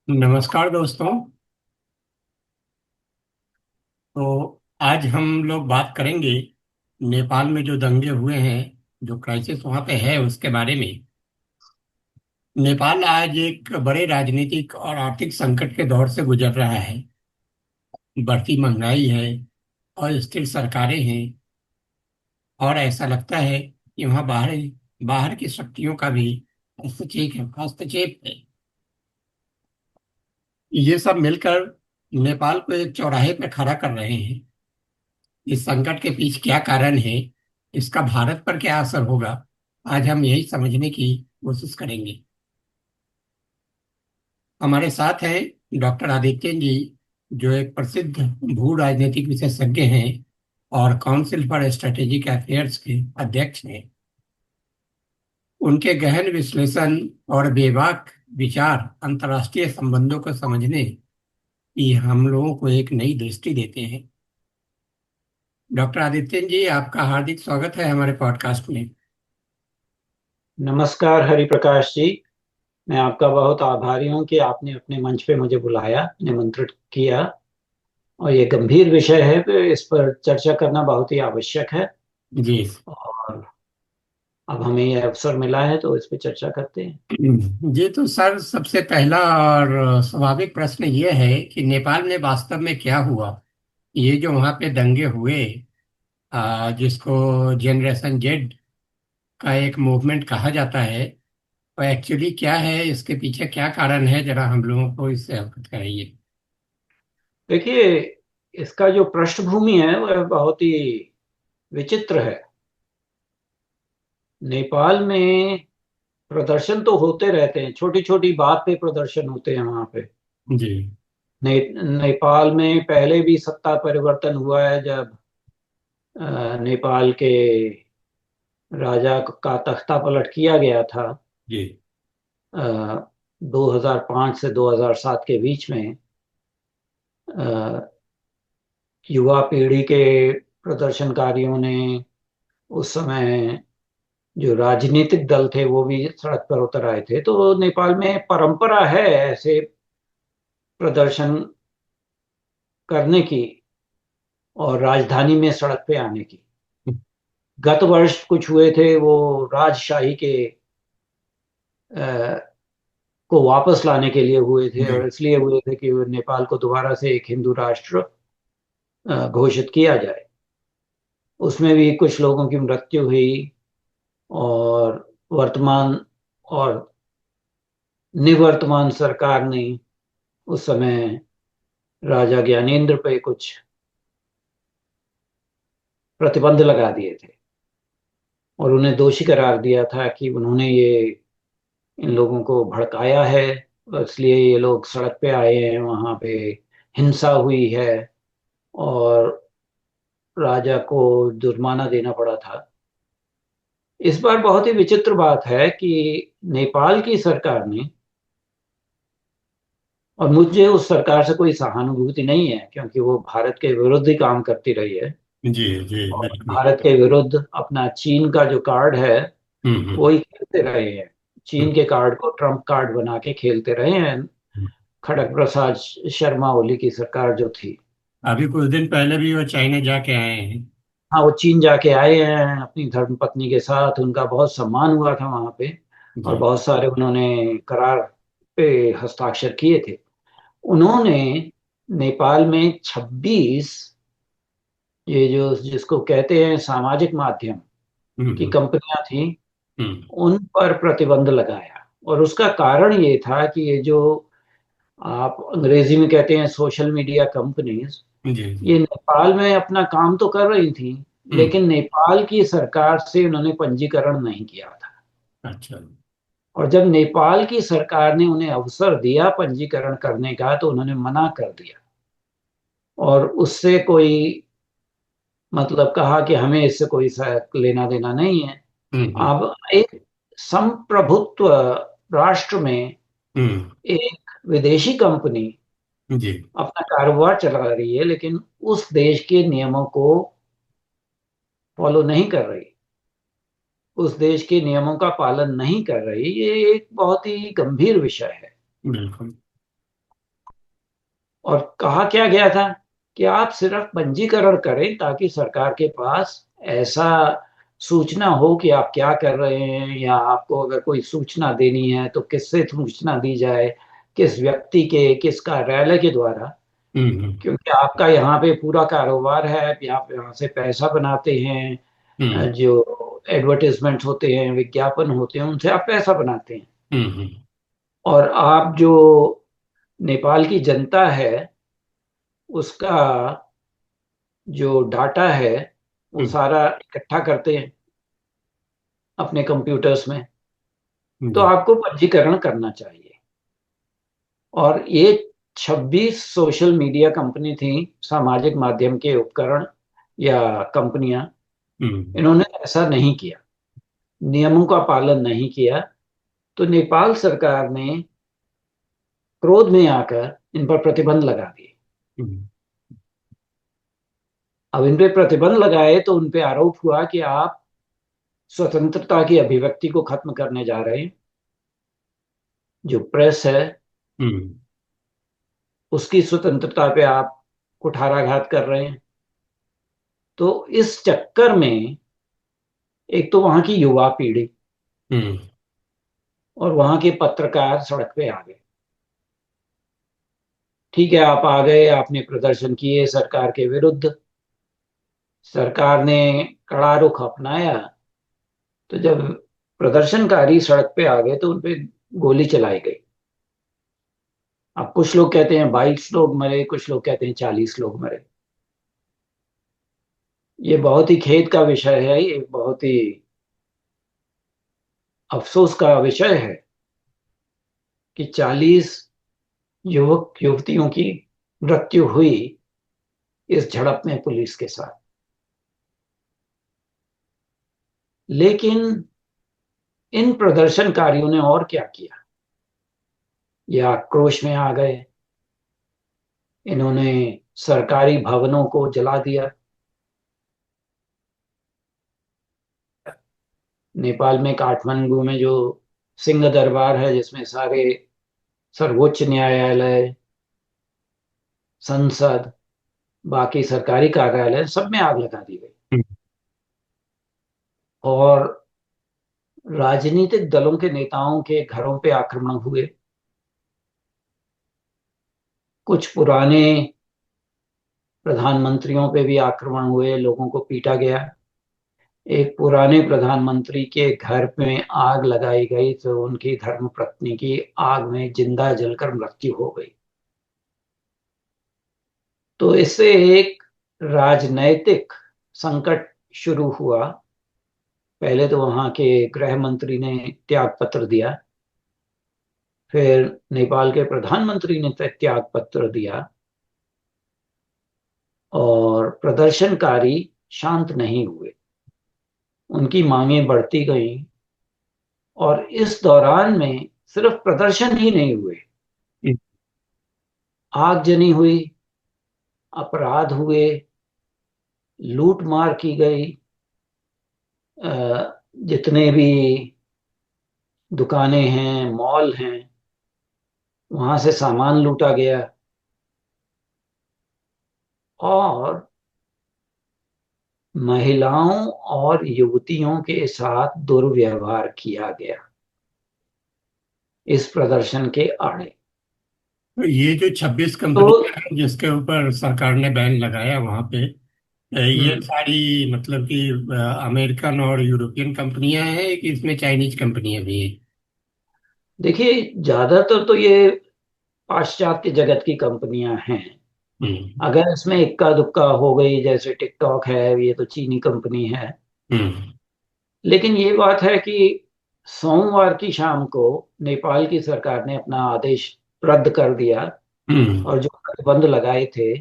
नमस्कार दोस्तों। तो आज हम लोग बात करेंगे नेपाल में जो दंगे हुए हैं, जो क्राइसिस वहाँ पे है उसके बारे में। नेपाल आज एक बड़े राजनीतिक और आर्थिक संकट के दौर से गुजर रहा है। बढ़ती महंगाई है, अस्थिर सरकारें हैं, और ऐसा लगता है कि वहाँ बाहर बाहर की शक्तियों का भी हस्तक्षेप है। ये सब मिलकर नेपाल को एक चौराहे पर खड़ा कर रहे हैं। इस संकट के पीछे क्या कारण है, इसका भारत पर क्या असर होगा, आज हम यही समझने की कोशिश करेंगे। हमारे साथ हैं डॉक्टर आदित्य जी, जो एक प्रसिद्ध भू राजनीतिक विशेषज्ञ हैं और काउंसिल फॉर स्ट्रेटेजिक अफेयर्स के अध्यक्ष हैं। उनके गहन विश्लेषण और बेबाक विचार अंतर्राष्ट्रीय संबंधों को समझने की हम लोगों को एक नई दृष्टि देते हैं। डॉक्टर आदित्य जी, आपका हार्दिक स्वागत है हमारे पॉडकास्ट में। नमस्कार हरिप्रकाश जी। मैं आपका बहुत आभारी हूँ कि आपने अपने मंच पे मुझे बुलाया, निमंत्रित किया। और ये गंभीर विषय है, तो इस पर चर्चा करना बहुत ही आवश्यक है। जी। और अब हमें ये अवसर मिला है तो इस पे चर्चा करते हैं। जी, तो सर सबसे पहला और स्वाभाविक प्रश्न ये है कि नेपाल में वास्तव में क्या हुआ। ये जो वहाँ पे दंगे हुए, जिसको जनरेशन जेड का एक मूवमेंट कहा जाता है, तो एक्चुअली क्या है, इसके पीछे क्या कारण है, जरा हम लोगों को इससे अवगत कराइए। देखिए, इसका जो पृष्ठभूमि है वह बहुत ही विचित्र है। नेपाल में प्रदर्शन तो होते रहते हैं, छोटी छोटी बात पे प्रदर्शन होते हैं वहां पे। जी। नेपाल में पहले भी सत्ता परिवर्तन हुआ है, जब नेपाल के राजा का तख्ता पलट किया गया था। जी। 2005 से 2007 के बीच में अ, युवा पीढ़ी के प्रदर्शनकारियों ने उस समय, जो राजनीतिक दल थे वो भी सड़क पर उतर आए थे। तो नेपाल में परंपरा है ऐसे प्रदर्शन करने की और राजधानी में सड़क पे आने की। गत वर्ष कुछ हुए थे, वो राजशाही के अ, को वापस लाने के लिए हुए थे, जी। और इसलिए हुए थे कि नेपाल को दोबारा से एक हिंदू राष्ट्र घोषित किया जाए। उसमें भी कुछ लोगों की मृत्यु हुई। और वर्तमान और निवर्तमान सरकार ने उस समय राजा ज्ञानेंद्र पे कुछ प्रतिबंध लगा दिए थे और उन्हें दोषी करार दिया था कि उन्होंने ये इन लोगों को भड़काया है, इसलिए ये लोग सड़क पे आए हैं, वहां पे हिंसा हुई है और राजा को जुर्माना देना पड़ा था। इस बार बहुत ही विचित्र बात है कि नेपाल की सरकार ने, और मुझे उस सरकार से कोई सहानुभूति नहीं है क्योंकि वो भारत के विरुद्ध ही काम करती रही है। जी। जी और बिल्कुल। भारत के विरुद्ध अपना चीन का जो कार्ड है हम्म। वो ही खेलते रहे हैं। हम्म। चीन के कार्ड को ट्रम्प कार्ड बना के खेलते रहे हैं, हम्म। खड़ग प्रसाद शर्मा ओली की सरकार जो थी। अभी कुछ दिन पहले भी वो चाइना जाके आए हैं। हाँ, वो चीन जाके आए हैं अपनी धर्मपत्नी के साथ, उनका बहुत सम्मान हुआ था वहां पे। और जी। बहुत सारे उन्होंने करार पे हस्ताक्षर किए थे। उन्होंने नेपाल में 26, ये जो जिसको कहते हैं सामाजिक माध्यम की हम्म। कंपनियां थी, हम्म। उन पर प्रतिबंध लगाया। और उसका कारण ये था कि ये जो आप अंग्रेजी में कहते हैं सोशल मीडिया कंपनीज, जी। जी। ये नेपाल में अपना काम तो कर रही थी, हम्म। लेकिन नेपाल की सरकार से उन्होंने पंजीकरण नहीं किया था। अच्छा। और जब नेपाल की सरकार ने उन्हें अवसर दिया पंजीकरण करने का तो उन्होंने मना कर दिया। और उससे कोई, मतलब कहा कि हमें इससे कोई लेना देना नहीं है। हम्म। अब एक संप्रभुत्व राष्ट्र में हम्म। एक विदेशी कंपनी जी। अपना कारोबार चला रही है, लेकिन उस देश के नियमों को फॉलो नहीं कर रही, उस देश के नियमों का पालन नहीं कर रही। ये एक बहुत ही गंभीर विषय है। बिल्कुल। और कहा क्या गया था कि आप सिर्फ पंजीकरण करें ताकि सरकार के पास ऐसा सूचना हो कि आप क्या कर रहे हैं, या आपको अगर कोई सूचना देनी है तो किससे सूचना दी जाए, किस व्यक्ति के, किस कार्यालय के द्वारा। हम्म। क्योंकि आपका यहाँ पे पूरा कारोबार है, आप यहाँ से पैसा बनाते हैं। हम्म। जो एडवर्टाइजमेंट होते हैं, विज्ञापन होते हैं, उनसे आप पैसा बनाते हैं। हम्म। और आप जो नेपाल की जनता है उसका जो डाटा है वो हम्म। सारा इकट्ठा करते हैं अपने कंप्यूटर्स में। तो जी। आपको पंजीकरण करना चाहिए। और ये 26 सोशल मीडिया कंपनी थी, सामाजिक माध्यम के उपकरण या कंपनियां। हम्म। इन्होंने ऐसा नहीं किया, नियमों का पालन नहीं किया। तो नेपाल सरकार ने क्रोध में आकर इन पर प्रतिबंध लगा दिए। हम्म। अब इन पे प्रतिबंध लगाए तो उन पे आरोप हुआ कि आप स्वतंत्रता की अभिव्यक्ति को खत्म करने जा रहे हैं। जो प्रेस है हम्म। उसकी स्वतंत्रता पे आप कुठाराघात कर रहे हैं। तो इस चक्कर में एक तो वहां की युवा पीढ़ी हम्म। और वहां के पत्रकार सड़क पे आ गए। ठीक है, आप आ गए, आपने प्रदर्शन किए सरकार के विरुद्ध, सरकार ने कड़ा रुख अपनाया। तो जब प्रदर्शनकारी सड़क पे आ गए तो उनपे गोली चलाई गई। अब कुछ लोग कहते हैं 22 लोग मरे, कुछ लोग कहते हैं 40 लोग मरे। ये बहुत ही खेद का विषय है, ये बहुत ही अफसोस का विषय है कि 40 युवक युवतियों की मृत्यु हुई इस झड़प में पुलिस के साथ। लेकिन इन प्रदर्शनकारियों ने और क्या किया, ये आक्रोश में आ गए। इन्होंने सरकारी भवनों को जला दिया। नेपाल में काठमांडू में जो सिंह दरबार है, जिसमें सारे सर्वोच्च न्यायालय, संसद, बाकी सरकारी कार्यालय, सब में आग लगा दी गई। हम्म। और राजनीतिक दलों के नेताओं के घरों पे आक्रमण हुए। कुछ पुराने प्रधानमंत्रियों पे भी आक्रमण हुए, लोगों को पीटा गया। एक पुराने प्रधानमंत्री के घर में आग लगाई गई तो उनकी धर्मपत्नी की आग में जिंदा जलकर मृत्यु हो गई। तो इससे एक राजनैतिक संकट शुरू हुआ। पहले तो वहां के गृह मंत्री ने त्याग पत्र दिया, फिर नेपाल के प्रधानमंत्री ने त्याग पत्र दिया, और प्रदर्शनकारी शांत नहीं हुए। उनकी मांगें बढ़ती गईं। और इस दौरान में सिर्फ प्रदर्शन ही नहीं हुए, हम्म। आगजनी हुई, अपराध हुए, लूट मार की गई। जितने भी दुकानें हैं, मॉल हैं, वहां से सामान लूटा गया। और महिलाओं और युवतियों के साथ दुर्व्यवहार किया गया इस प्रदर्शन के आड़े। तो ये जो 26 तो कंपनियां हैं जिसके ऊपर सरकार ने बैन लगाया वहां पे, ये हम्म, सारी मतलब कि अमेरिकन और यूरोपियन कंपनियां हैं कि इसमें चाइनीज कंपनियां भी हैं? देखिए, ज्यादातर तो ये पाश्चात्य जगत की कंपनियां हैं। हम्म। अगर इसमें इक्का दुक्का हो गई, जैसे टिकटॉक है, ये तो चीनी कंपनी है। हम्म। लेकिन ये बात है कि सोमवार की शाम को नेपाल की सरकार ने अपना आदेश रद्द कर दिया, हम्म। और जो प्रतिबंध लगाए थे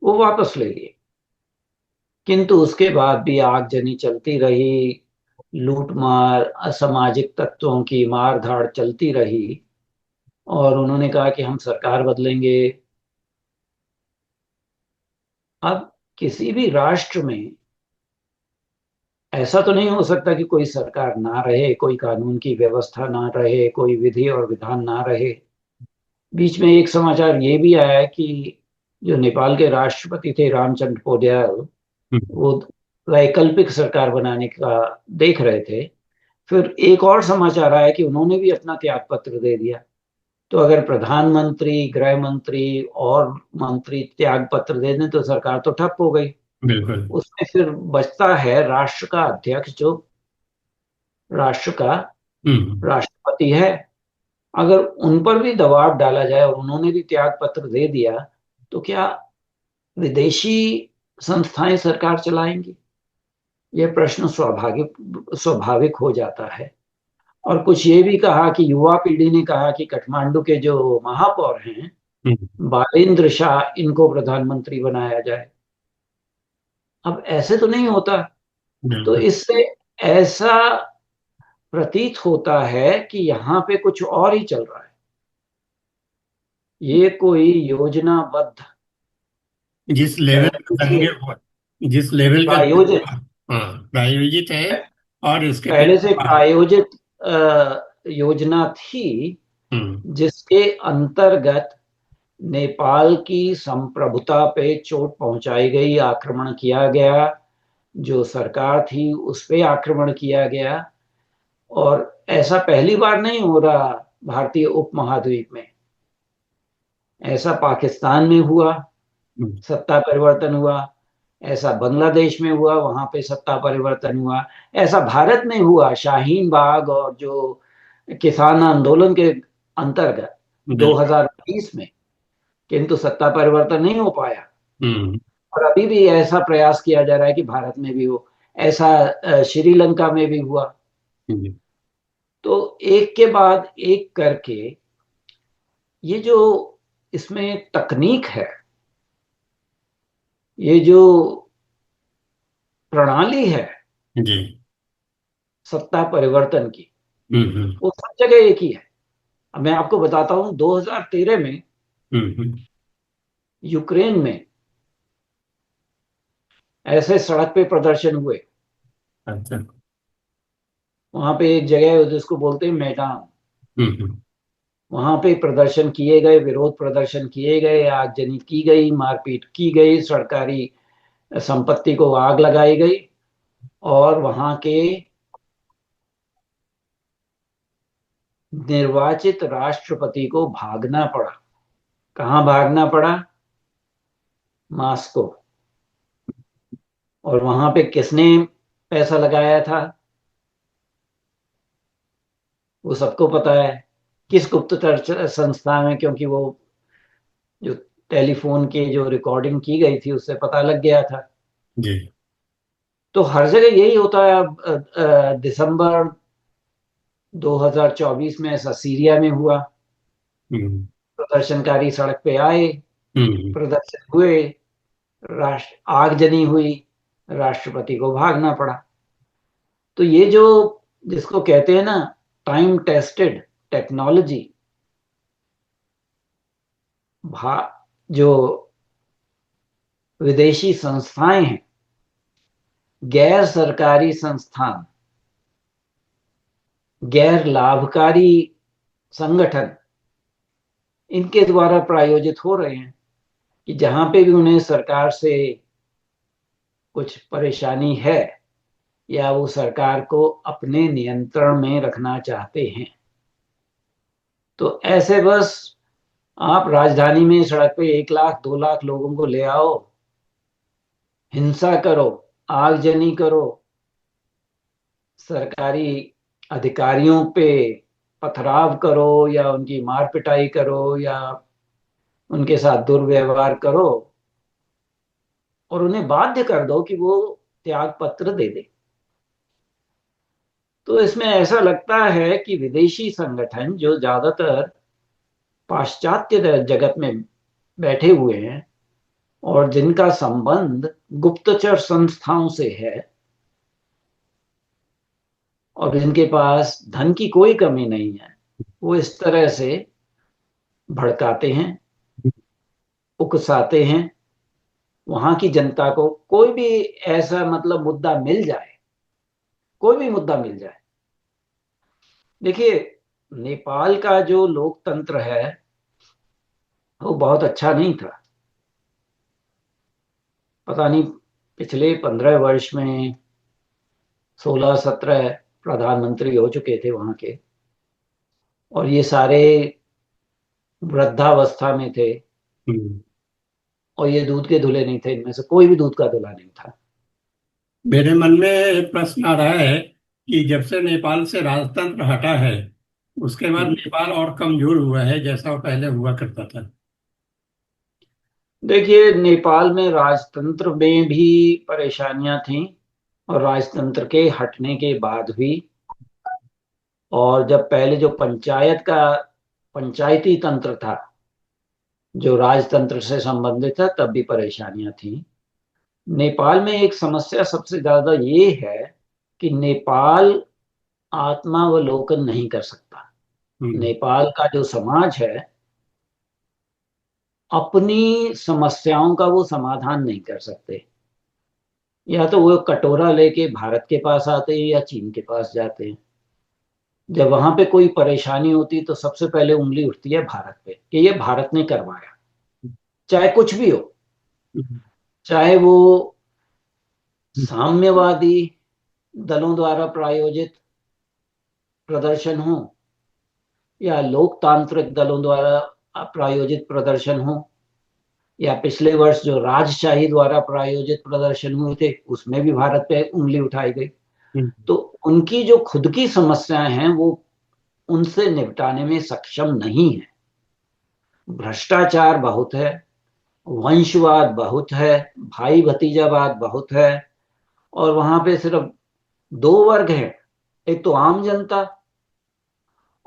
वो वापस ले लिए। किंतु उसके बाद भी आगजनी चलती रही, लूटमार, असामाजिक तत्वों की मार धाड़ चलती रही। और उन्होंने कहा कि हम सरकार बदलेंगे। अब किसी भी राष्ट्र में ऐसा तो नहीं हो सकता कि कोई सरकार ना रहे, कोई कानून की व्यवस्था ना रहे, कोई विधि और विधान ना रहे। बीच में एक समाचार ये भी आया है कि जो नेपाल के राष्ट्रपति थे रामचंद्र पौड्याल, हम्म, वो वैकल्पिक सरकार बनाने का देख रहे थे। फिर एक और समाचार आया कि उन्होंने भी अपना त्याग पत्र दे दिया। तो अगर प्रधानमंत्री, गृह मंत्री और मंत्री त्याग पत्र दे दें तो सरकार तो ठप हो गई। बिल्कुल। उसमें फिर बचता है राष्ट्र का अध्यक्ष, जो राष्ट्र का हम्म। राष्ट्रपति है। अगर उन पर भी दबाव डाला जाए और उन्होंने भी त्याग पत्र दे दिया, तो क्या विदेशी संस्थाएं सरकार चलाएंगी? यह प्रश्न स्वाभाविक स्वाभाविक हो जाता है। और कुछ ये भी कहा कि युवा पीढ़ी ने कहा कि काठमांडू के जो महापौर हैं, हम्म, बालेंद्र शाह, इनको प्रधानमंत्री बनाया जाए। अब ऐसे तो नहीं होता। तो बिल्कुल। इससे ऐसा प्रतीत होता है कि यहाँ पे कुछ और ही चल रहा है। ये कोई योजनाबद्ध, जिस लेवल पहले पे दंगे से हुआ, जिस लेवल पे प्रायोजित हाँ, प्रायोजित है। और इसके पहले से पीछे प्रायोजित योजना थी, हम्म। जिसके अंतर्गत नेपाल की संप्रभुता पे चोट पहुंचाई गई, आक्रमण किया गया। जो सरकार थी उस पे आक्रमण किया गया। और ऐसा पहली बार नहीं हो रहा भारतीय उपमहाद्वीप में। ऐसा पाकिस्तान में हुआ, हम्म, सत्ता परिवर्तन हुआ। ऐसा बांग्लादेश में हुआ, वहां पे सत्ता परिवर्तन हुआ। ऐसा भारत में हुआ, शाहीन बाग और जो किसान आंदोलन के अंतर्गत बिल्कुल। 2020 में। किंतु सत्ता परिवर्तन नहीं हो पाया। हम्म। और अभी भी ऐसा प्रयास किया जा रहा है कि भारत में भी हो। ऐसा श्रीलंका में भी हुआ। हम्म, तो एक के बाद एक करके ये जो इसमें तकनीक है, ये जो प्रणाली है जी। सत्ता परिवर्तन की, हम्म। वो सब जगह एक ही है। अब मैं आपको बताता हूं, 2013 में हम्म। यूक्रेन में ऐसे सड़क पे प्रदर्शन हुए। अच्छा। वहां पे एक जगह है जिसको बोलते हैं मैदान। हम्म। वहां पे प्रदर्शन किए गए, विरोध प्रदर्शन किए गए, आगजनी की गई, मारपीट की गई, सरकारी संपत्ति को आग लगाई गई। और वहां के निर्वाचित राष्ट्रपति को भागना पड़ा। कहाँ भागना पड़ा? मास्को। और वहां पे किसने पैसा लगाया था? वो सबको पता है। किस गुप्तचर संस्था में, क्योंकि वो जो टेलीफोन के जो रिकॉर्डिंग की गई थी उससे पता लग गया था। जी। तो हर जगह यही होता है। अब दिसंबर 2024 में ऐसा सीरिया में हुआ। हम्म। प्रदर्शनकारी सड़क पे आए, हम्म। प्रदर्शन हुए, राष्ट्र आगजनी हुई, राष्ट्रपति को भागना पड़ा। तो ये जो, जिसको कहते हैं ना, टाइम टेस्टेड टेक्नोलॉजी, भा जो विदेशी संस्थाएं हैं, गैर सरकारी संस्थान, गैर लाभकारी संगठन, इनके द्वारा प्रायोजित हो रहे हैं। कि जहां पे भी उन्हें सरकार से कुछ परेशानी है, या वो सरकार को अपने नियंत्रण में रखना चाहते हैं, तो ऐसे बस आप राजधानी में सड़क पे 1 लाख 2 लाख लोगों को ले आओ, हिंसा करो, आगजनी करो, सरकारी अधिकारियों पे पथराव करो, या उनकी मार पिटाई करो, या उनके साथ दुर्व्यवहार करो, और उन्हें बाध्य कर दो कि वो त्याग पत्र दे दे। तो इसमें ऐसा लगता है कि विदेशी संगठन जो ज्यादातर पाश्चात्य जगत में बैठे हुए हैं, और जिनका संबंध गुप्तचर संस्थाओं से है, और जिनके पास धन की कोई कमी नहीं है, वो इस तरह से भड़काते हैं, उकसाते हैं वहां की जनता को। कोई भी ऐसा मतलब मुद्दा मिल जाए, कोई भी मुद्दा मिल जाए। देखिए, नेपाल का जो लोकतंत्र है वो बहुत अच्छा नहीं था। पता नहीं, पिछले 15 वर्ष में 16-17 प्रधानमंत्री हो चुके थे वहां के, और ये सारे वृद्धावस्था में थे, हम्म। और ये दूध के धुले नहीं थे, इनमें से कोई भी दूध का धुला नहीं था। मेरे मन में एक प्रश्न आ रहा है कि जब से नेपाल से राजतंत्र हटा है, उसके बाद हम्म। नेपाल और कमजोर हुआ है जैसा वो पहले हुआ करता था। देखिए, नेपाल में राजतंत्र में भी परेशानियां थीं, और राजतंत्र के हटने के बाद भी, और जब पहले जो पंचायती तंत्र था, जो राजतंत्र से संबंधित है, तब भी परेशानियां थीं। नेपाल में एक समस्या सबसे ज्यादा ये है कि नेपाल आत्मावलोकन नहीं कर सकता। हम्म। नेपाल का जो समाज है, अपनी समस्याओं का वो समाधान नहीं कर सकते। या तो वो कटोरा लेके भारत के पास आते हैं या चीन के पास जाते हैं। जब वहां पे कोई परेशानी होती तो सबसे पहले उंगली उठती है भारत पे, कि ये भारत ने करवाया, चाहे कुछ भी हो। हम्म। चाहे वो साम्यवादी दलों द्वारा प्रायोजित प्रदर्शन हो, या लोकतांत्रिक दलों द्वारा प्रायोजित प्रदर्शन हो, या पिछले वर्ष जो राजशाही द्वारा प्रायोजित प्रदर्शन हुए थे, उसमें भी भारत पे उंगली उठाई गई। हम्म। तो उनकी जो खुद की समस्याएं हैं, वो उनसे निपटाने में सक्षम नहीं है। भ्रष्टाचार बहुत है, वंशवाद बहुत है, भाई भतीजावाद बहुत है, और वहां पे सिर्फ दो वर्ग हैं। एक तो आम जनता,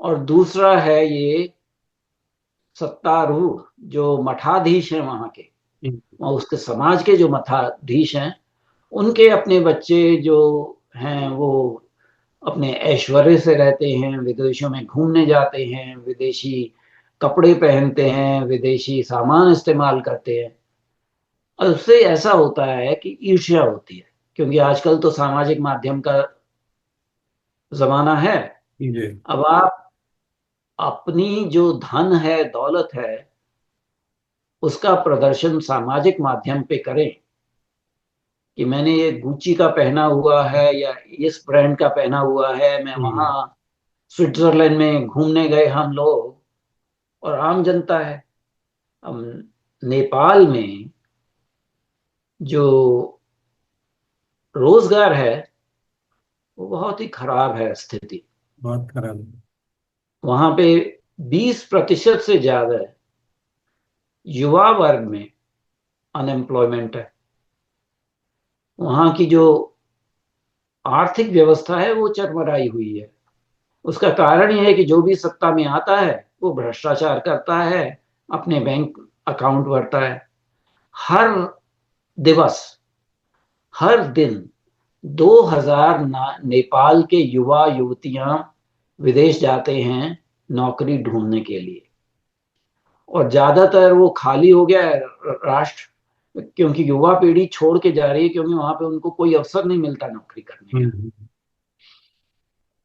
और दूसरा है ये सत्तारूढ़ जो मठाधीश हैं वहां के, हम्म। और उसके समाज के जो मठाधीश हैं, उनके अपने बच्चे जो हैं वो अपने ऐश्वर्य से रहते हैं, विदेशों में घूमने जाते हैं, विदेशी कपड़े पहनते हैं, विदेशी सामान इस्तेमाल करते हैं। और उससे ऐसा होता है कि ईर्ष्या होती है, क्योंकि आजकल तो सामाजिक माध्यम का जमाना है। जी। अब आप अपनी जो धन है, दौलत है, उसका प्रदर्शन सामाजिक माध्यम पे करें, कि मैंने ये गुच्ची का पहना हुआ है या इस ब्रांड का पहना हुआ है, मैं वहां हम्म। स्विट्जरलैंड में घूमने गए हम लोग, और आम जनता है। अब नेपाल में जो रोजगार है, वो बहुत ही खराब है स्थिति। बहुत खराब। वहां पे 20% से ज्यादा युवा वर्ग में अनएम्प्लॉयमेंट है। वहां की जो आर्थिक व्यवस्था है वो चरमराई हुई है। उसका कारण यह है कि जो भी सत्ता में आता है वो भ्रष्टाचार करता है, अपने बैंक अकाउंट भरता है। हर दिवस, हर दिन 2000 नेपाल के युवा युवतियां विदेश जाते हैं नौकरी ढूंढने के लिए, और ज्यादातर वो खाली हो गया है राष्ट्र, क्योंकि युवा पीढ़ी छोड़ के जा रही है, क्योंकि वहां पे उनको कोई अवसर नहीं मिलता नौकरी करने का। हम्म।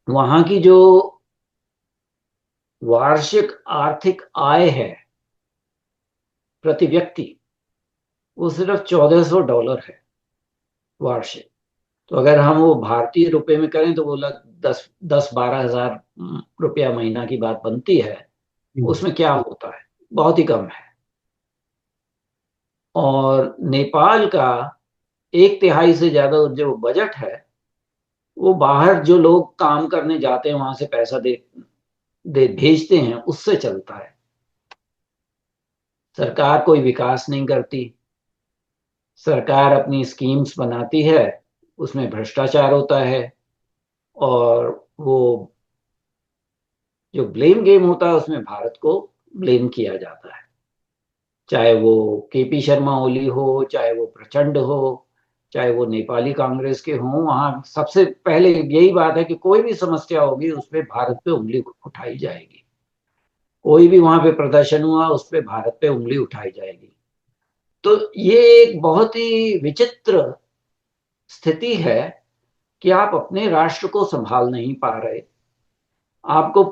वहां की जो वार्षिक आर्थिक आय है प्रति व्यक्ति, वो सिर्फ $1400 है वार्षिक। तो अगर हम वो भारतीय रुपए में करें तो वो लग 10-12 हजार रुपया महीना की बात बनती है। हम्म। उसमें क्या होता है? बहुत ही कम है। और नेपाल का 1/3 से ज्यादा जो बजट है, वो बाहर जो लोग काम करने जाते हैं वहां से पैसा दे दे भेजते हैं, उससे चलता है। सरकार कोई विकास नहीं करती। सरकार अपनी स्कीम्स बनाती है, उसमें भ्रष्टाचार होता है, और वो जो ब्लेम गेम होता है उसमें भारत को ब्लेम किया जाता है। चाहे वो केपी शर्मा ओली हो, चाहे वो प्रचंड हो, चाहे वो नेपाली कांग्रेस के हों, वहां सबसे पहले यही बात है कि कोई भी समस्या होगी उस पर भारत पे उंगली उठाई जाएगी। कोई भी वहां पे प्रदर्शन हुआ उस पर भारत पे उंगली उठाई जाएगी। तो ये एक बहुत ही विचित्र स्थिति है कि आप अपने राष्ट्र को संभाल नहीं पा रहे। आपको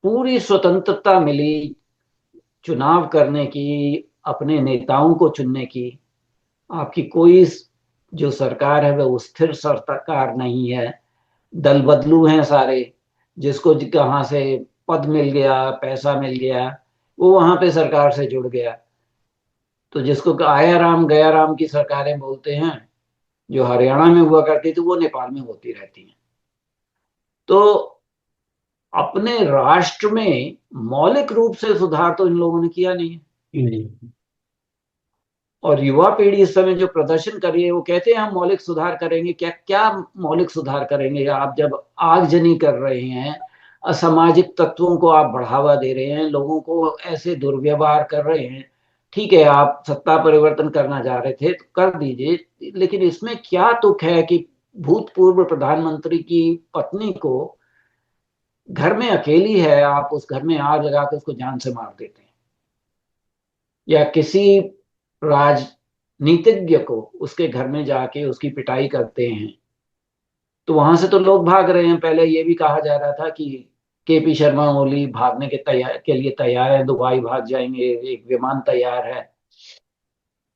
पूरी स्वतंत्रता मिली चुनाव करने की, अपने नेताओं को चुनने की, आपकी कोई जो सरकार है वह स्थिर सरकार नहीं है। दल बदलू हैं सारे। जिसको कहाँ से पद मिल गया, पैसा मिल गया, वो वहां पे सरकार से जुड़ गया। तो जिसको आया राम गया राम की सरकारें बोलते हैं, जो हरियाणा में हुआ करती थी वो नेपाल में होती रहती हैं। तो अपने राष्ट्र में मौलिक रूप से सुधार तो इन लोगों ने किया नहीं है। नहीं। और युवा पीढ़ी इस समय जो प्रदर्शन कर रही है, वो कहते हैं हम मौलिक सुधार करेंगे। क्या क्या मौलिक सुधार करेंगे? आप जब आगजनी कर रहे हैं, असामाजिक तत्वों को आप बढ़ावा दे रहे हैं, लोगों को ऐसे दुर्व्यवहार कर रहे हैं। ठीक है, आप सत्ता परिवर्तन करना चाह रहे थे तो कर दीजिए, लेकिन इसमें क्या तुक है कि भूतपूर्व प्रधानमंत्री की पत्नी को घर में अकेली है, आप उस घर में आग लगा के उसको जान से मार देते हैं? या किसी राजनीतिज्ञ को उसके घर में जाके उसकी पिटाई करते हैं, तो वहां से तो लोग भाग रहे हैं। पहले ये भी कहा जा रहा था कि केपी शर्मा ओली भागने के लिए तैयार है, दुबई भाग जाएंगे, एक विमान तैयार है।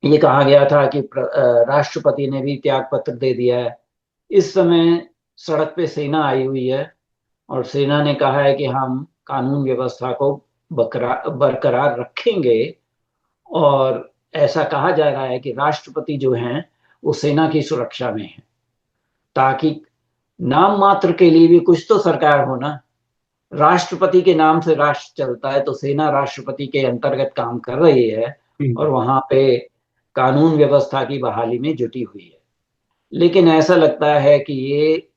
ये कहा गया था कि राष्ट्रपति ने भी त्याग पत्र दे दिया है। इस समय सड़क पे सेना आई हुई है, और सेना ने कहा है कि हम कानून व्यवस्था को बरकरार रखेंगे। और ऐसा कहा जा रहा है कि राष्ट्रपति जो हैं वो सेना की सुरक्षा में है, ताकि नाम मात्र के लिए भी कुछ तो सरकार हो ना। राष्ट्रपति के नाम से राष्ट्र चलता है, तो सेना राष्ट्रपति के अंतर्गत काम कर रही है और वहां पे कानून व्यवस्था की बहाली में जुटी हुई है। लेकिन ऐसा लगता है कि ये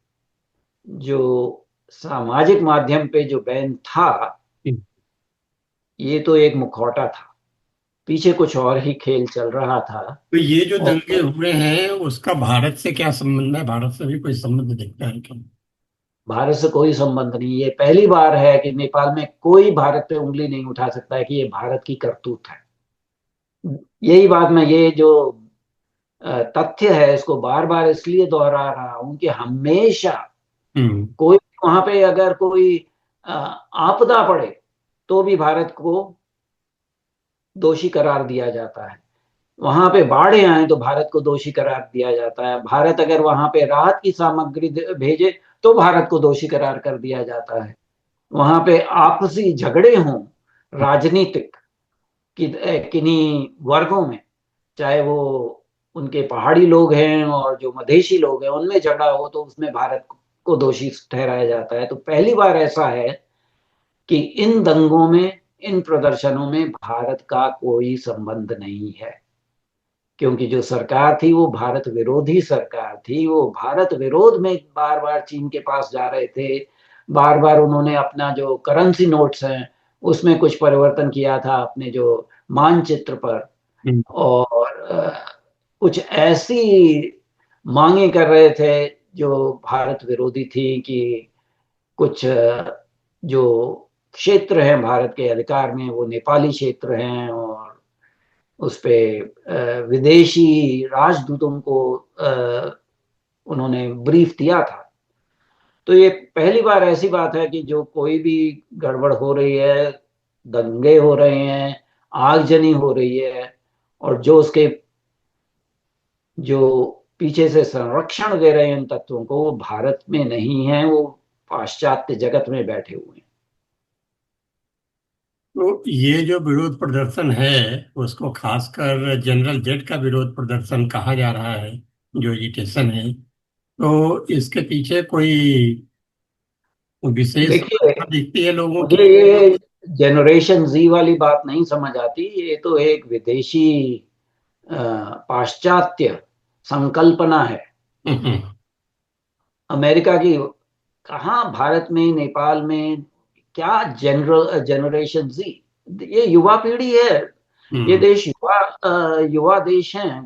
जो सामाजिक माध्यम पे जो बैन था, ये तो एक मुखौटा था, पीछे कुछ और ही खेल चल रहा था। तो ये जो दंगे और हुए हैं उसका भारत से क्या संबंध है? भारत से भी कोई संबंध दिखता है क्या? भारत से कोई संबंध नहीं। ये पहली बार है कि नेपाल में कोई भारत पे उंगली नहीं उठा सकता है कि ये भारत की करतूत है। यही बात मैं, ये जो तथ्य है, इसको बार बार इसलिए दोहरा रहा हूं कि हमेशा हम्म। कोई वहां पे अगर कोई आपदा पड़े, तो भी भारत को दोषी करार दिया जाता है। वहां पे बाढ़ें आए तो भारत को दोषी करार दिया जाता है। भारत अगर वहां पे राहत की सामग्री भेजे, तो भारत को दोषी करार कर दिया जाता है। वहां पे आपसी झगड़े हों, राजनीतिक किन्हीं वर्गों में, चाहे वो उनके पहाड़ी लोग हैं और जो मधेशी लोग हैं, उनमें झगड़ा हो, तो उसमें भारत को दोषी ठहराया जाता है। तो पहली बार ऐसा है कि इन दंगों में, इन प्रदर्शनों में भारत का कोई संबंध नहीं है। क्योंकि जो सरकार थी वो भारत विरोधी सरकार थी। वो भारत विरोध में बार बार चीन के पास जा रहे थे। बार बार उन्होंने अपना जो करेंसी नोट्स हैं उसमें कुछ परिवर्तन किया था, अपने जो मानचित्र पर। हम्म। और कुछ ऐसी मांगे कर रहे थे जो भारत विरोधी थी, कि कुछ जो क्षेत्र हैं भारत के अधिकार में, वो नेपाली क्षेत्र हैं, और उस पे विदेशी राजदूतों को उन्होंने ब्रीफ दिया था। तो ये पहली बार ऐसी बात है कि जो कोई भी गड़बड़ हो रही है, दंगे हो रहे हैं, आगजनी हो रही है, और जो उसके जो पीछे से संरक्षण दे रहे हैं इन तत्वों को, वो भारत में नहीं है, वो पाश्चात्य जगत में बैठे हुए हैं। तो ये जो विरोध प्रदर्शन है उसको खासकर जनरल जेड का विरोध प्रदर्शन कहा जा रहा है, जो एजिटेशन है। तो इसके पीछे कोई विशेष देखिए, भावना दिखती है लोगों मुझे की? ये जनरेशन जी वाली बात नहीं समझ आती। ये तो एक विदेशी पाश्चात्य संकल्पना है, हम्म। अमेरिका की। कहाँ भारत में, नेपाल में क्या जनरेशन जी? ये युवा पीढ़ी है। ये हम्म। देश युवा देश है।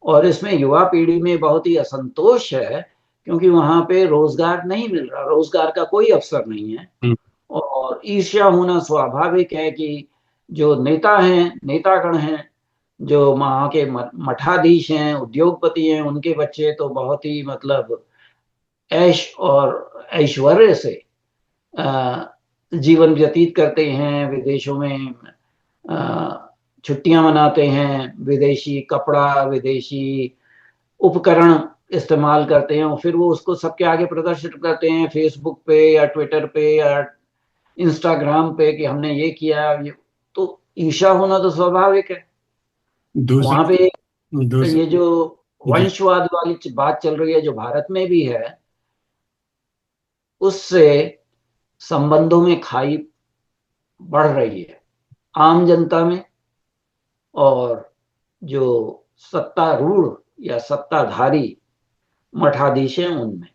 और इसमें युवा पीढ़ी में बहुत ही असंतोष है, क्योंकि वहां पे रोजगार नहीं मिल रहा, रोजगार का कोई अवसर नहीं है। हम्म। और ईर्ष्या होना स्वाभाविक है कि जो नेता हैं, नेतागण हैं, जो वहाँ के मठाधीश हैं, उद्योगपति हैं, उनके बच्चे तो बहुत ही मतलब ऐश और ऐश्वर्य से जीवन व्यतीत करते हैं विदेशों में। छुट्टियां मनाते हैं, विदेशी कपड़ा, विदेशी उपकरण इस्तेमाल करते हैं, और फिर वो उसको सबके आगे प्रदर्शित करते हैं फेसबुक पे या ट्विटर पे या इंस्टाग्राम पे कि हमने ये किया ये। तो ईर्ष्या होना तो स्वाभाविक है। वहां दूसरा पे ये दूसरा जो जी। वंशवाद वाली बात चल रही है जो भारत में भी है, उससे संबंधों में खाई बढ़ रही है आम जनता में, और जो सत्तारूढ़ या सत्ताधारी मठाधीश हैं उनमें।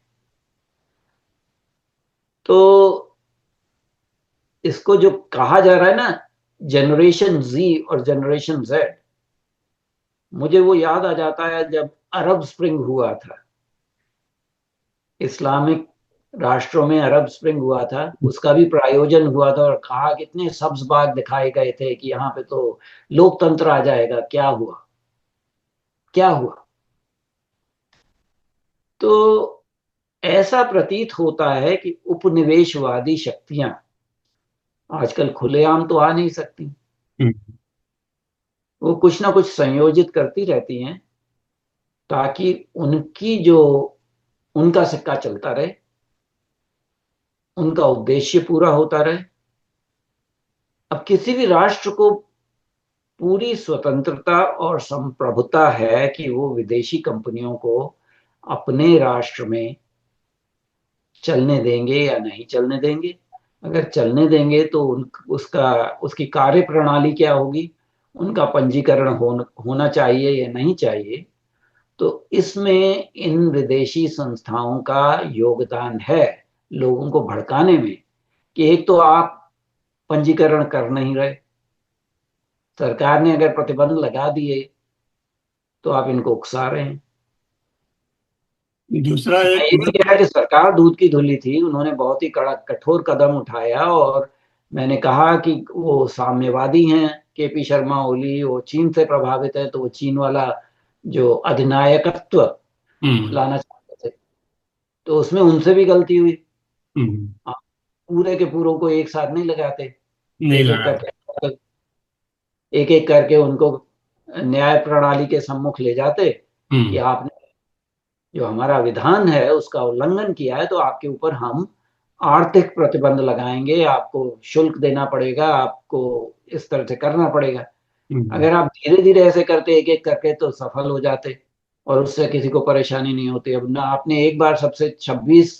तो इसको जो कहा जा रहा है ना, जनरेशन जी और जनरेशन जेड, मुझे वो याद आ जाता है जब अरब स्प्रिंग हुआ था, इस्लामिक राष्ट्रों में अरब स्प्रिंग हुआ था, उसका भी प्रायोजन हुआ था और कहा कितने सब्ज बाग दिखाए गए थे कि यहाँ पे तो लोकतंत्र आ जाएगा। क्या हुआ? क्या हुआ? तो ऐसा प्रतीत होता है कि उपनिवेशवादी शक्तियां आजकल खुलेआम तो आ नहीं सकती, हम्म। वो कुछ ना कुछ संयोजित करती रहती हैं ताकि उनकी जो उनका सिक्का चलता रहे, उनका उद्देश्य पूरा होता रहे। अब किसी भी राष्ट्र को पूरी स्वतंत्रता और संप्रभुता है कि वो विदेशी कंपनियों को अपने राष्ट्र में चलने देंगे या नहीं चलने देंगे। अगर चलने देंगे तो उसका उसकी कार्य प्रणाली क्या होगी, उनका पंजीकरण होना चाहिए या नहीं चाहिए। तो इसमें इन विदेशी संस्थाओं का योगदान है लोगों को भड़काने में, कि एक तो आप पंजीकरण कर नहीं रहे, सरकार ने अगर प्रतिबंध लगा दिए तो आप इनको उकसा रहे हैं। दूसरा मैं एक ये नहीं कह रहा कि सरकार दूध की धुली थी, उन्होंने बहुत ही कड़ा कठोर कदम उठाया, और मैंने कहा कि वो साम्यवादी हैं, केपी शर्मा ओली, वो चीन से प्रभावित है तो वो चीन वाला जो अधिनायकत्व हम्म। लाना चाहते थे, तो उसमें उनसे भी गलती हुई। हम्म। आप पूरे के पूरों को एक साथ नहीं लगाते, नहीं एक एक लगा। करके एक एक करके उनको न्याय प्रणाली के सम्मुख ले जाते कि हम्म। आपने जो हमारा विधान है उसका उल्लंघन किया है तो आपके ऊपर हम आर्थिक प्रतिबंध लगाएंगे, आपको शुल्क देना पड़ेगा, आपको इस तरह से करना पड़ेगा। हम्म। अगर आप धीरे धीरे ऐसे करते एक एक करके तो सफल हो जाते और उससे किसी को परेशानी नहीं होती। अब ना आपने एक बार सबसे 26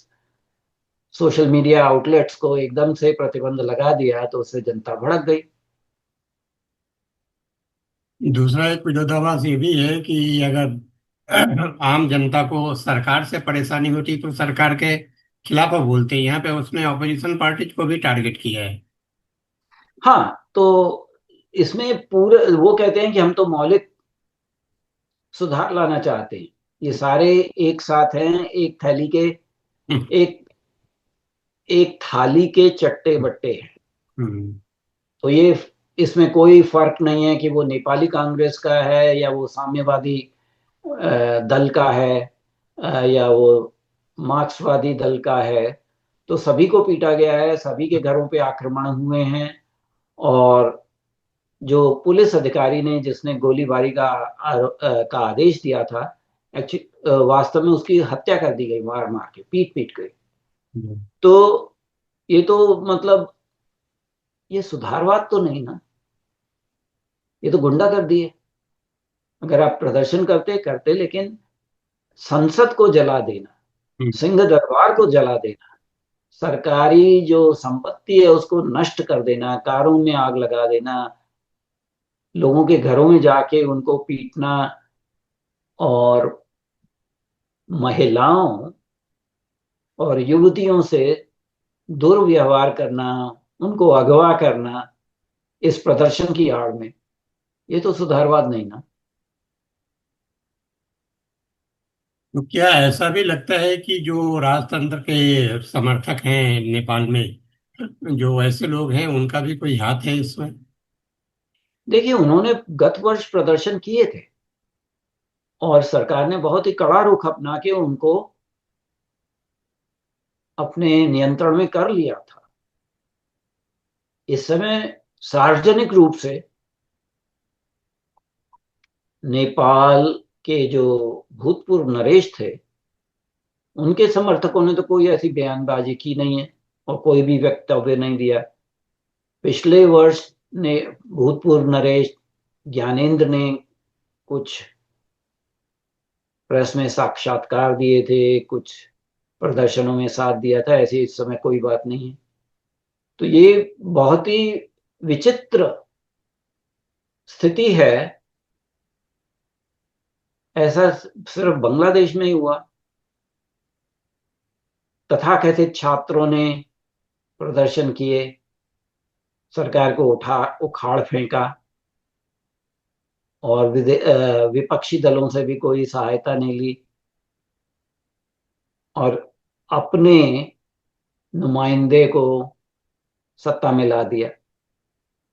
सोशल मीडिया आउटलेट्स को एकदम से प्रतिबंध लगा दिया तो उससे जनता भड़क गई। दूसरा एक विरोधाभास ये भी है कि अगर आम जनता को सरकार से परेशानी होती तो सरकार के खिलाफ वो बोलते हैं। यहाँ पे उसने ऑपोजिशन पार्टी को भी टारगेट किया है। हाँ, तो इसमें पूरे वो कहते हैं कि हम तो मौलिक सुधार लाना चाहते हैं, ये सारे एक साथ हैं, हम्म। एक एक थाली के चट्टे बट्टे हैं। हम्म। तो ये इसमें कोई फर्क नहीं है कि वो नेपाली कांग्रेस का है या वो साम्यवादी दल का है, या वो मार्क्सवादी दल का है। तो सभी को पीटा गया है, सभी के घरों पे आक्रमण हुए हैं, और जो पुलिस अधिकारी ने जिसने गोलीबारी का आदेश दिया था, एक्चुअली वास्तव में उसकी हत्या कर दी गई, मार मार के पीट पीट के। हम्म। तो ये तो मतलब ये सुधारवाद तो नहीं ना, ये तो गुंडागर्दी है। अगर आप प्रदर्शन करते करते लेकिन संसद को जला देना, हम्म। सिंह दरबार को जला देना, सरकारी जो संपत्ति है उसको नष्ट कर देना, कारों में आग लगा देना, लोगों के घरों में जाके उनको पीटना, और महिलाओं और युवतियों से दुर्व्यवहार करना, उनको अगवा करना इस प्रदर्शन की आड़ में, ये तो सुधारवाद नहीं ना। तो क्या ऐसा भी लगता है कि जो राजतंत्र के समर्थक हैं नेपाल में, जो ऐसे लोग हैं, उनका भी कोई हाथ है इसमें? देखिए, उन्होंने गत वर्ष प्रदर्शन किए थे और सरकार ने बहुत ही कड़ा रुख अपना के उनको अपने नियंत्रण में कर लिया था। इस समय सार्वजनिक रूप से नेपाल के जो भूतपूर्व नरेश थे, उनके समर्थकों ने तो कोई ऐसी बयानबाजी की नहीं है और कोई भी वक्तव्य नहीं दिया। पिछले वर्ष ने भूतपूर्व नरेश ज्ञानेंद्र ने कुछ प्रेस में साक्षात्कार दिए थे, कुछ प्रदर्शनों में साथ दिया था। ऐसी इस समय कोई बात नहीं है। तो ये बहुत ही विचित्र स्थिति है। ऐसा सिर्फ बांग्लादेश में ही हुआ। तथाकथित छात्रों ने प्रदर्शन किए, सरकार को उखाड़ फेंका, और विपक्षी दलों से भी कोई सहायता नहीं ली, और अपने नुमाइंदे को सत्ता में ला दिया।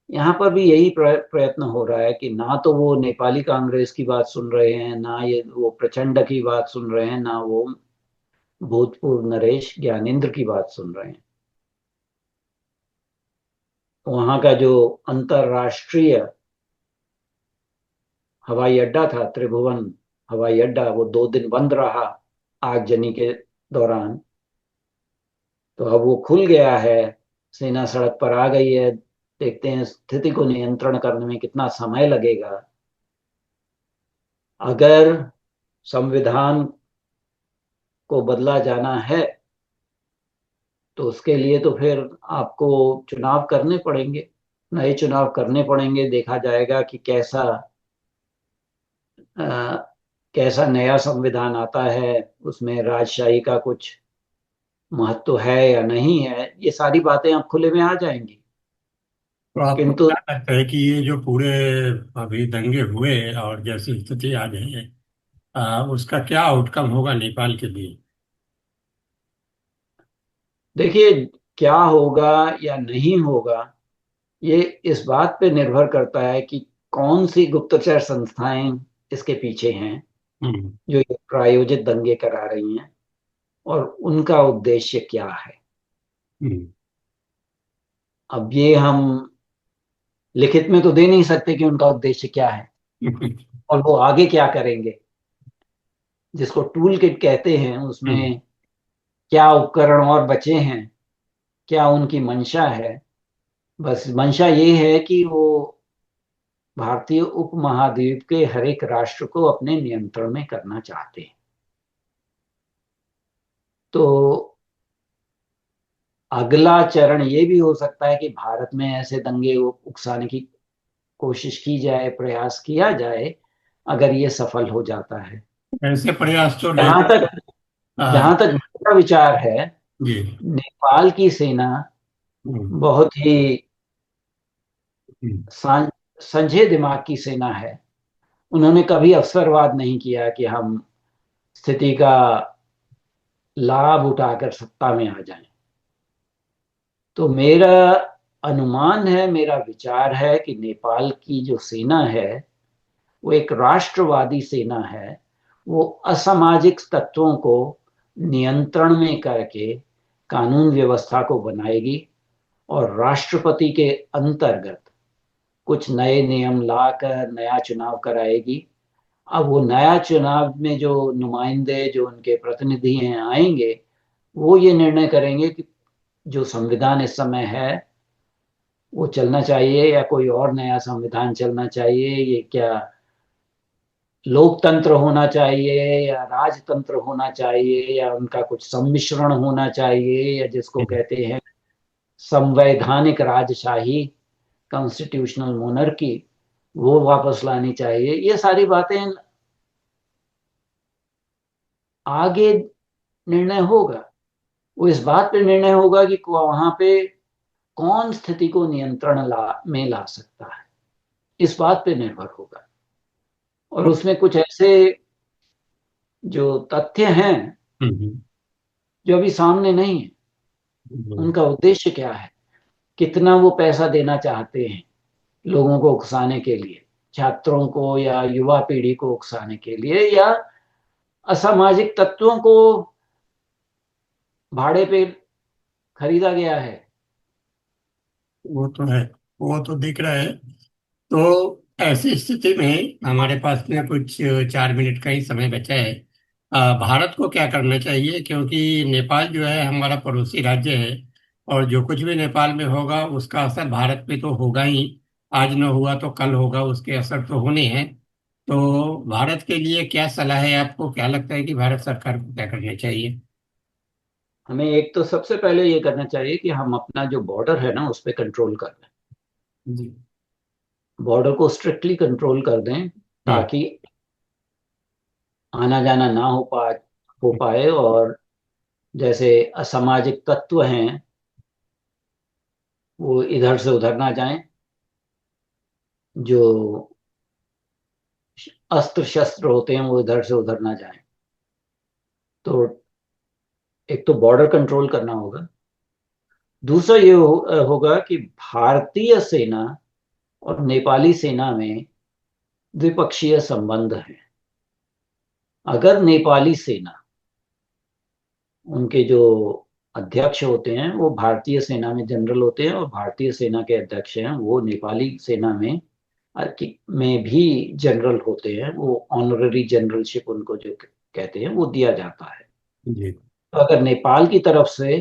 यहाँ पर भी यही प्रयत्न हो रहा है कि ना तो वो नेपाली कांग्रेस की बात सुन रहे हैं, ना ये वो प्रचंड की बात सुन रहे हैं, ना वो भूतपूर्व नरेश ज्ञानेंद्र की बात सुन रहे हैं। वहां का जो अंतरराष्ट्रीय हवाई अड्डा था, त्रिभुवन हवाई अड्डा, वो 2 दिन बंद रहा आगजनी के दौरान। तो अब वो खुल गया है, सेना सड़क पर आ गई है। देखते हैं स्थिति को नियंत्रण करने में कितना समय लगेगा। अगर संविधान को बदला जाना है तो उसके लिए तो फिर आपको चुनाव करने पड़ेंगे, नए चुनाव करने पड़ेंगे। देखा जाएगा कि अ, कैसा नया संविधान आता है, उसमें राजशाही का कुछ महत्व है या नहीं है। ये सारी बातें अब खुले में आ जाएंगी। तो आपको किंतु क्या लगता है कि ये जो पूरे अभी दंगे हुए और जैसी स्थिति आ गई है, उसका क्या आउटकम होगा नेपाल के लिए? देखिए, क्या होगा या नहीं होगा, ये इस बात पे निर्भर करता है कि कौन सी गुप्तचर संस्थाएं इसके पीछे हैं हम्म। जो ये प्रायोजित दंगे करा रही हैं, और उनका उद्देश्य क्या है। हम्म। अब ये हम लिखित में तो दे नहीं सकते कि उनका उद्देश्य क्या है और वो आगे क्या करेंगे। जिसको टूल किट कहते हैं, हम्म। उसमें क्या उपकरण और बचे हैं, क्या उनकी मंशा है। बस मंशा ये है कि वो भारतीय उपमहाद्वीप के हर एक राष्ट्र को अपने नियंत्रण में करना चाहते हैं। तो अगला चरण ये भी हो सकता है कि भारत में ऐसे दंगे उकसाने की कोशिश की जाए, प्रयास किया जाए, अगर ये सफल हो जाता है। ऐसे प्रयास तो जहां तक आ, जहां तक मेरा विचार है, जी। नेपाल की सेना हम्म। बहुत ही हम्म। सां- संजय दिमाग की सेना है। उन्होंने कभी अवसरवाद नहीं किया कि हम स्थिति का लाभ उठाकर सत्ता में आ जाएं। तो मेरा अनुमान है, मेरा विचार है कि नेपाल की जो सेना है वो एक राष्ट्रवादी सेना है। वो असामाजिक तत्वों को नियंत्रण में करके कानून व्यवस्था को बनाएगी, और राष्ट्रपति के अंतर्गत कुछ नए नियम लाकर नया चुनाव कराएगी। अब वो नया चुनाव में जो नुमाइंदे, जो उनके प्रतिनिधि हैं, आएंगे, वो ये निर्णय करेंगे कि जो संविधान इस समय है वो चलना चाहिए या कोई और नया संविधान चलना चाहिए। ये क्या लोकतंत्र होना चाहिए या राजतंत्र होना चाहिए, या उनका कुछ सम्मिश्रण होना चाहिए, या जिसको हम्म। कहते हैं संवैधानिक राजशाही, कॉन्स्टिट्यूशनल मोनर्की, वो वापस लानी चाहिए। ये सारी बातें आगे निर्णय होगा। वो इस बात पे निर्णय होगा कि वहां पे कौन स्थिति को नियंत्रण में ला सकता है। इस बात पे निर्भर होगा। और उसमें कुछ ऐसे जो तथ्य हैं हम्म। जो अभी सामने नहीं है। हम्म। उनका उद्देश्य क्या है, कितना वो पैसा देना चाहते हैं लोगों को उकसाने के लिए, छात्रों को या युवा पीढ़ी को उकसाने के लिए, या असामाजिक तत्वों को भाड़े पे खरीदा गया है। वो तो है, वो तो दिख रहा है। तो ऐसी स्थिति में हमारे पास में कुछ 4 मिनट का ही समय बचा है। भारत को क्या करना चाहिए, क्योंकि नेपाल जो है हमारा पड़ोसी राज्य है, और जो कुछ भी नेपाल में होगा उसका असर भारत पे तो होगा ही। आज न हुआ तो कल होगा, उसके असर तो होने हैं। तो भारत के लिए क्या सलाह है? आपको क्या लगता है कि भारत सरकार को क्या करना चाहिए? हमें एक तो सबसे पहले ये करना चाहिए कि हम अपना जो बॉर्डर है ना उस पर कंट्रोल कर लें। जी। बॉर्डर को स्ट्रिक्टली कंट्रोल कर दें हम्म। ताकि आना जाना ना हो पाए, और जैसे असामाजिक तत्व हैं वो इधर से उधर ना जाएं, जो अस्त्र शस्त्र होते हैं वो इधर से उधर ना जाएं। तो एक तो बॉर्डर कंट्रोल करना होगा। दूसरा ये होगा कि भारतीय सेना और नेपाली सेना में द्विपक्षीय संबंध है। अगर नेपाली सेना, उनके जो अध्यक्ष होते हैं वो भारतीय सेना में जनरल होते हैं, और भारतीय सेना के अध्यक्ष हैं वो नेपाली सेना में भी जनरल होते हैं, वो ऑनररी जनरलशिप उनको जो कहते हैं वो दिया जाता है। जी। तो अगर नेपाल की तरफ से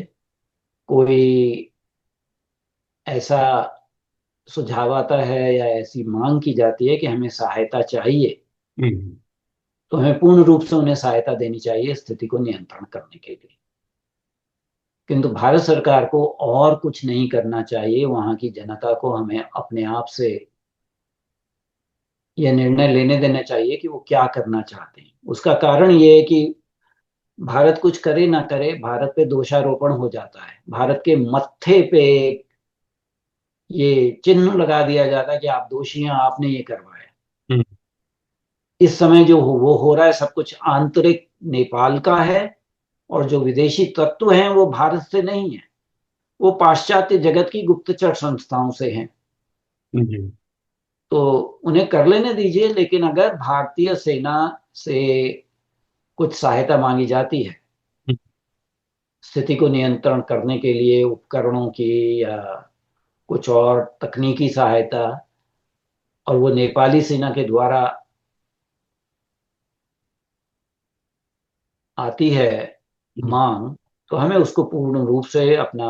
कोई ऐसा सुझाव आता है या ऐसी मांग की जाती है कि हमें सहायता चाहिए, हम्म। तो हमें पूर्ण रूप से उन्हें सहायता देनी चाहिए स्थिति को नियंत्रण करने के लिए। किंतु भारत सरकार को और कुछ नहीं करना चाहिए। वहां की जनता को हमें अपने आप से यह निर्णय लेने देना चाहिए कि वो क्या करना चाहते हैं। उसका कारण ये है कि भारत कुछ करे ना करे, भारत पे दोषारोपण हो जाता है। भारत के मत्थे पे ये चिन्ह लगा दिया जाता है कि आप दोषी हैं, आपने ये करवाया। हम्म। इस समय जो वो हो रहा है सब कुछ आंतरिक नेपाल का है, और जो विदेशी तत्व हैं वो भारत से नहीं है, वो पाश्चात्य जगत की गुप्तचर संस्थाओं से हैं। जी। तो उन्हें कर लेने दीजिए, लेकिन अगर भारतीय सेना से कुछ सहायता मांगी जाती है स्थिति को नियंत्रण करने के लिए, उपकरणों की या कुछ और तकनीकी सहायता, और वो नेपाली सेना के द्वारा आती है हम्म। मांग, तो हमें उसको पूर्ण रूप से अपना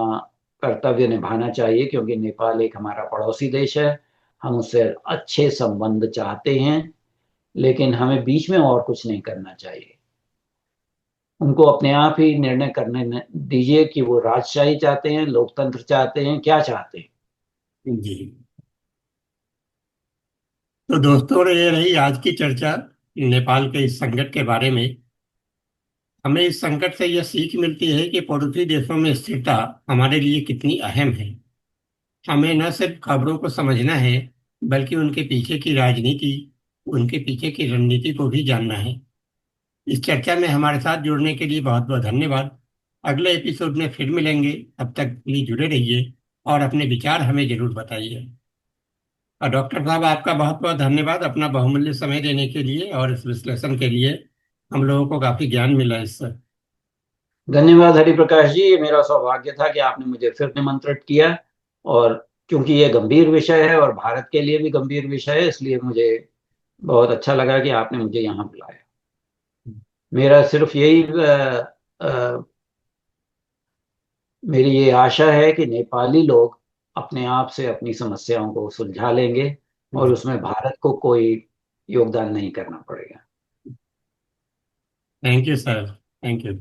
कर्तव्य निभाना चाहिए, क्योंकि नेपाल एक हमारा पड़ोसी देश है। हम उससे अच्छे संबंध चाहते हैं, लेकिन हमें बीच में और कुछ नहीं करना चाहिए। उनको अपने आप ही निर्णय करने दीजिए कि वो राजशाही चाहते हैं, लोकतंत्र चाहते हैं, क्या चाहते हैं। जी। तो दोस्तों, ये रही आज की चर्चा नेपाल के इस संकट के बारे में। हमें इस संकट से यह सीख मिलती है कि पड़ोसी देशों में स्थिरता हमारे लिए कितनी अहम है। हमें न सिर्फ खबरों को समझना है, बल्कि उनके पीछे की राजनीति, उनके पीछे की रणनीति को भी जानना है। इस चर्चा में हमारे साथ जुड़ने के लिए बहुत बहुत धन्यवाद। अगले एपिसोड में फिर मिलेंगे। तब तक के लिए जुड़े रहिए और अपने विचार हमें जरूर बताइए। और डॉक्टर साहब, आपका बहुत बहुत धन्यवाद अपना बहुमूल्य समय देने के लिए और इस विश्लेषण के लिए। हम लोगों को काफी ज्ञान मिला इससे। धन्यवाद हरिप्रकाश जी, ये मेरा सौभाग्य था कि आपने मुझे फिर निमंत्रित किया। और क्योंकि ये गंभीर विषय है और भारत के लिए भी गंभीर विषय है, इसलिए मुझे बहुत अच्छा लगा कि आपने मुझे यहाँ बुलाया। मेरा सिर्फ यही अ, मेरी ये आशा है कि नेपाली लोग अपने आप से अपनी समस्याओं को सुलझा लेंगे, और उसमें भारत को कोई योगदान नहीं करना पड़ेगा। Thank you sir. Thank you.